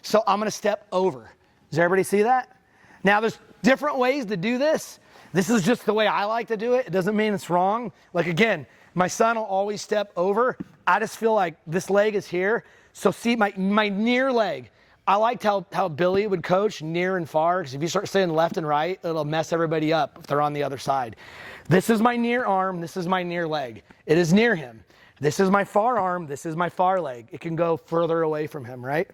So I'm gonna step over. Does everybody see that? Now there's different ways to do this. This is just the way I like to do it. It doesn't mean it's wrong. Like again, my son will always step over. I just feel like this leg is here. So see my near leg. I liked how Billy would coach near and far, because if you start saying left and right, it'll mess everybody up if they're on the other side. This is my near arm, this is my near leg. It is near him. This is my far arm, this is my far leg. It can go further away from him, right?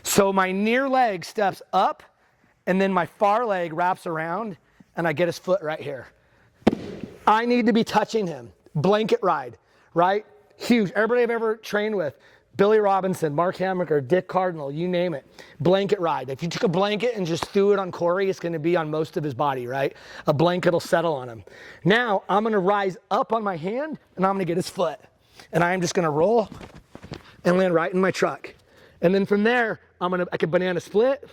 So my near leg steps up, and then my far leg wraps around, and I get his foot right here. I need to be touching him. Blanket ride, right? Huge. Everybody I've ever trained with, Billy Robinson, Mark Hamburger, Dick Cardinal, you name it. Blanket ride. If you took a blanket and just threw it on Corey, it's gonna be on most of his body, right? A blanket will settle on him. Now, I'm gonna rise up on my hand, and I'm gonna get his foot. And I am just gonna roll and land right in my truck. And then from there, I could banana split,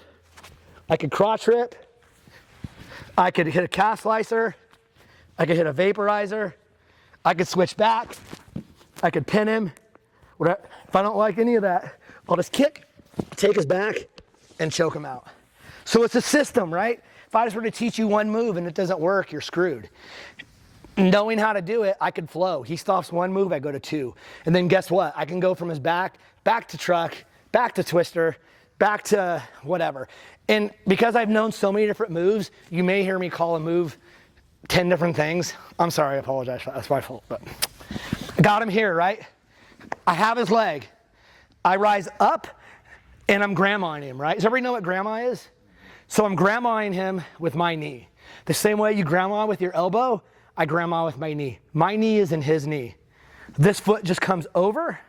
I could crotch rip, I could hit a calf slicer, I could hit a vaporizer, I could switch back, I could pin him. If I don't like any of that, I'll just kick, take his back, and choke him out. So it's a system, right? If I just were to teach you one move and it doesn't work, you're screwed. Knowing how to do it, I could flow. He stops one move, I go to two. And then guess what? I can go from his back to truck, back to twister, back to whatever. And because I've known so many different moves, you may hear me call a move 10 different things. I'm sorry, I apologize. That's my fault. But I got him here, right? I have his leg. I rise up, and I'm grandmaing him, right? Does everybody know what grandma is? So I'm grandmaing him with my knee. The same way you grandma with your elbow, I grandma with my knee. My knee is in his knee. This foot just comes over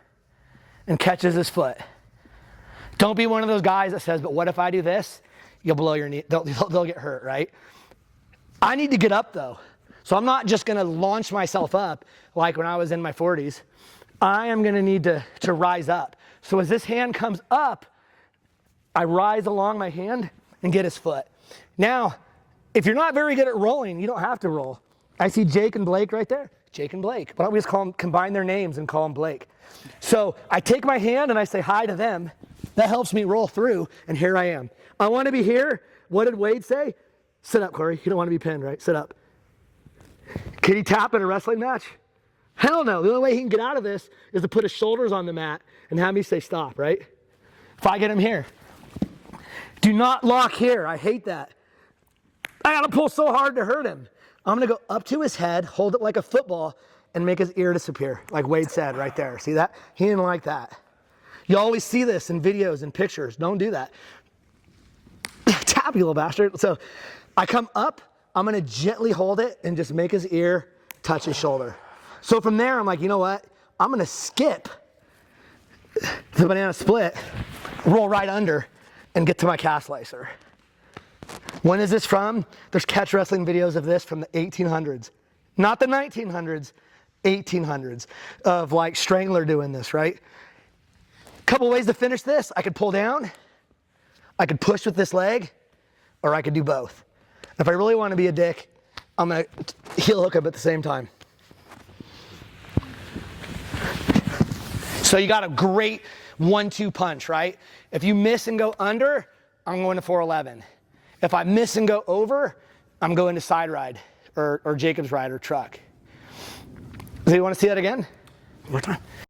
and catches his foot. Don't be one of those guys that says, but what if I do this? You'll blow your knee. They'll get hurt, right? I need to get up though. So I'm not just gonna launch myself up like when I was in my 40s. I am gonna need to rise up. So as this hand comes up, I rise along my hand and get his foot. Now, if you're not very good at rolling, you don't have to roll. I see Jake and Blake right there. Jake and Blake. Why don't we just combine their names and call them Blake? So I take my hand and I say hi to them. That helps me roll through, and here I am. I wanna be here. What did Wade say? Sit up, Corey. You don't wanna be pinned, right? Sit up. Can he tap in a wrestling match? Hell no. The only way he can get out of this is to put his shoulders on the mat and have me say stop, right? If I get him here. Do not lock here. I hate that. I gotta pull so hard to hurt him. I'm gonna go up to his head, hold it like a football, and make his ear disappear, like Wade said right there. See that? He didn't like that. You always see this in videos and pictures. Don't do that. Tap, you little bastard. So I come up, I'm gonna gently hold it and just make his ear touch his shoulder. So from there, I'm like, you know what? I'm gonna skip the banana split, roll right under, and get to my calf slicer. When is this from? There's catch wrestling videos of this from the 1800s. Not the 1900s, 1800s, of like Strangler doing this, right? Couple ways to finish this. I could pull down, I could push with this leg, or I could do both. If I really want to be a dick, I'm gonna heel hook up at the same time. So you got a great 1-2 punch, right? If you miss and go under, I'm going to 411. If I miss and go over, I'm going to side ride or Jacob's ride or truck. So you want to see that again? One more time.